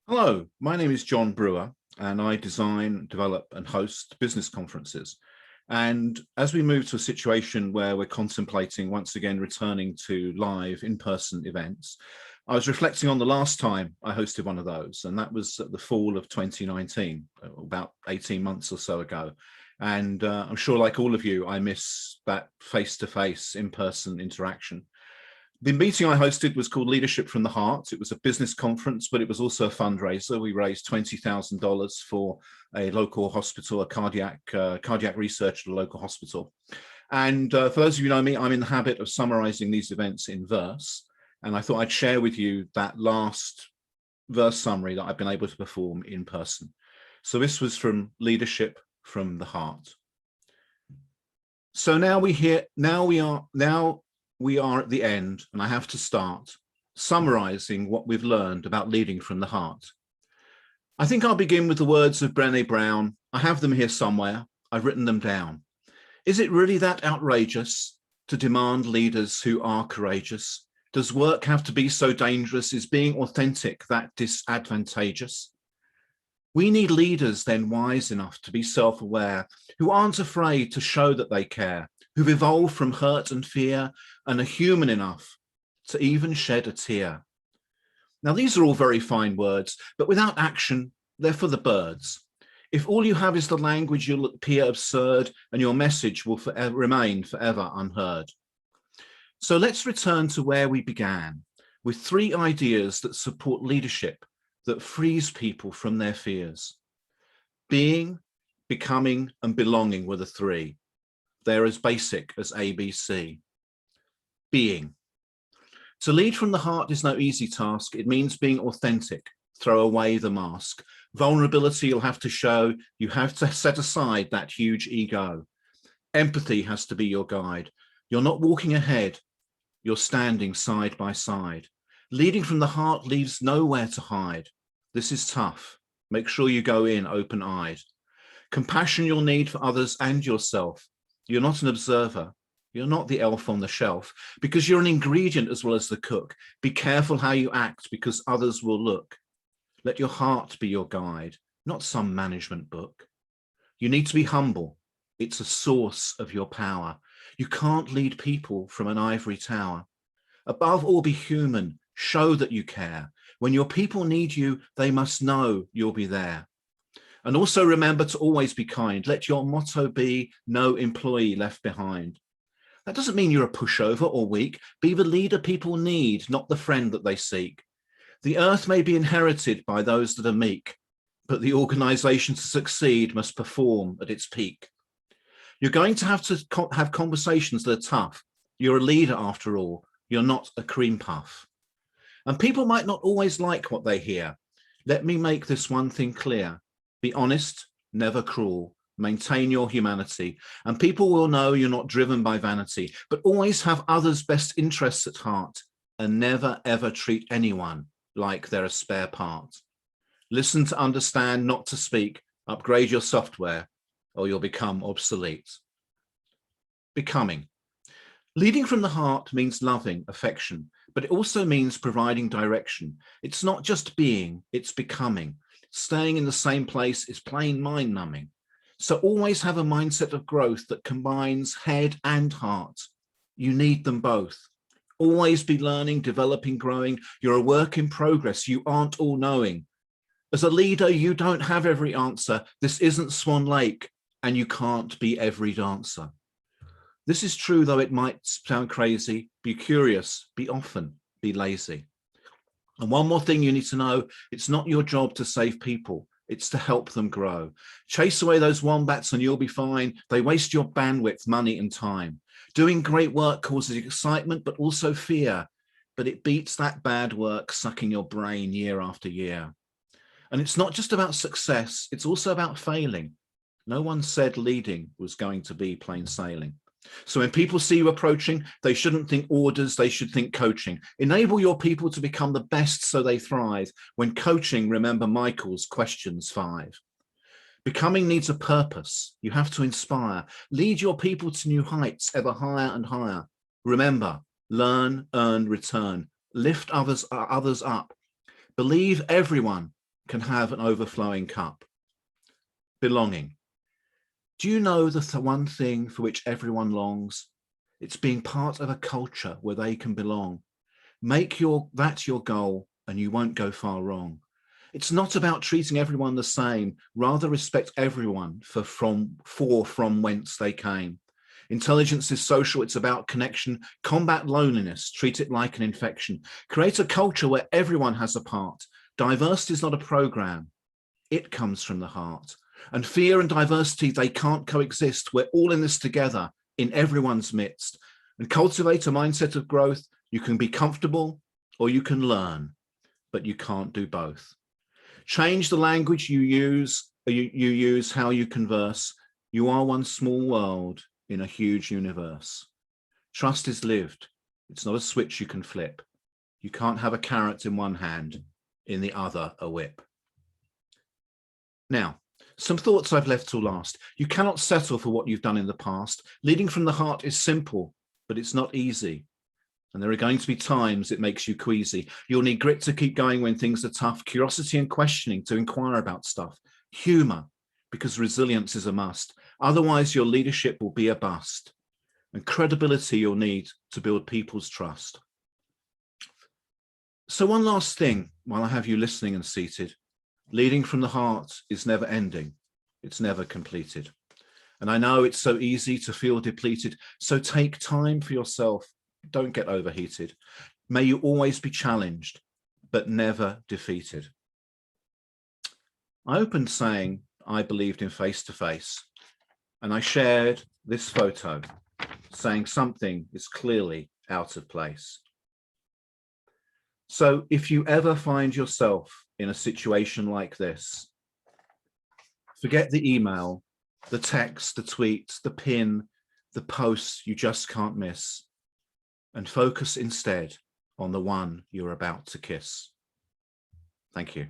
Hello, my name is John Brewer, and I design, develop, and host business conferences. And as we move to a situation where we're contemplating once again returning to live in-person events, I was reflecting on the last time I hosted one of those, and that was at the fall of 2019, about 18 months or so ago. And I'm sure, like all of you, I miss that face-to-face, in-person interaction. The meeting I hosted was called Leadership from the Heart. It was a business conference, but it was also a fundraiser. We raised $20,000 for a local hospital, a cardiac research at a local hospital. And for those of you who know me, I'm in the habit of summarizing these events in verse. And I thought I'd share with you that last verse summary that I've been able to perform in person. So this was from Leadership from the Heart. So now we are at the end, and I have to start summarizing what we've learned about leading from the heart. I think I'll begin with the words of Brené Brown. I have them here somewhere. I've written them down. Is it really that outrageous to demand leaders who are courageous? Does work have to be so dangerous? Is being authentic that disadvantageous? We need leaders then wise enough to be self-aware, who aren't afraid to show that they care, who've evolved from hurt and fear and are human enough to even shed a tear. Now, these are all very fine words, but without action, they're for the birds. If all you have is the language, you'll appear absurd and your message will remain forever unheard. So let's return to where we began, with 3 ideas that support leadership that frees people from their fears. Being, becoming, and belonging were the 3. They're as basic as ABC. Being. To lead from the heart is no easy task. It means being authentic. Throw away the mask. Vulnerability you'll have to show. You have to set aside that huge ego. Empathy has to be your guide. You're not walking ahead. You're standing side by side. Leading from the heart leaves nowhere to hide. This is tough. Make sure you go in open-eyed. Compassion you'll need for others and yourself. You're not an observer. You're not the elf on the shelf, because you're an ingredient as well as the cook. Be careful how you act, because others will look. Let your heart be your guide, not some management book. You need to be humble. It's a source of your power. You can't lead people from an ivory tower. Above all, be human. Show that you care. When your people need you, they must know you'll be there. And also remember to always be kind. Let your motto be no employee left behind. That doesn't mean you're a pushover or weak. Be the leader people need, not the friend that they seek. The earth may be inherited by those that are meek, but the organization to succeed must perform at its peak. You're going to have conversations that are tough. You're a leader after all. You're not a cream puff. And people might not always like what they hear. Let me make this one thing clear. Be honest, never cruel. Maintain your humanity, and people will know you're not driven by vanity, but always have others' best interests at heart, and never ever treat anyone like they're a spare part. Listen to understand, not to speak. Upgrade your software, or you'll become obsolete. Becoming. Leading from the heart means loving, affection, but it also means providing direction. It's not just being, it's becoming. Staying in the same place is plain mind-numbing. So always have a mindset of growth that combines head and heart. You need them both. Always be learning, developing, growing. You're a work in progress. You aren't all knowing. As a leader, you don't have every answer. This isn't Swan Lake, and you can't be every dancer. This is true, though it might sound crazy. Be curious, be often, be lazy. And one more thing you need to know, it's not your job to save people. It's to help them grow. Chase away those wombats and you'll be fine. They waste your bandwidth, money, and time. Doing great work causes excitement, but also fear. But it beats that bad work sucking your brain year after year. And it's not just about success, it's also about failing. No one said leading was going to be plain sailing. So when people see you approaching, they shouldn't think orders, they should think coaching. Enable your people to become the best so they thrive. When coaching, remember Michael's questions 5. Becoming needs a purpose. You have to inspire. Lead your people to new heights, ever higher and higher. Remember, learn, earn, return. Lift others up. Believe everyone can have an overflowing cup. Belonging. Do you know the one thing for which everyone longs? It's being part of a culture where they can belong. Make that your goal and you won't go far wrong. It's not about treating everyone the same, rather respect everyone from whence they came. Intelligence is social, it's about connection. Combat loneliness, treat it like an infection. Create a culture where everyone has a part. Diversity is not a program, it comes from the heart. And fear and diversity, they can't coexist. We're all in this together, in everyone's midst. And cultivate a mindset of growth. You can be comfortable or you can learn, but you can't do both. Change the language you use, how you converse. You are one small world in a huge universe. Trust is lived. It's not a switch you can flip. You can't have a carrot in one hand, in the other a whip. Now, some thoughts I've left till last. You cannot settle for what you've done in the past. Leading from the heart is simple, but it's not easy. And there are going to be times it makes you queasy. You'll need grit to keep going when things are tough, curiosity and questioning to inquire about stuff, humor, because resilience is a must. Otherwise, your leadership will be a bust. And credibility you'll need to build people's trust. So one last thing while I have you listening and seated. Leading from the heart is never ending. It's never completed. And I know it's so easy to feel depleted. So take time for yourself. Don't get overheated. May you always be challenged, but never defeated. I opened saying I believed in face-to-face, and I shared this photo saying something is clearly out of place. So if you ever find yourself in a situation like this, forget the email, the text, the tweet, the pin, the posts you just can't miss, and focus instead on the one you're about to kiss. Thank you.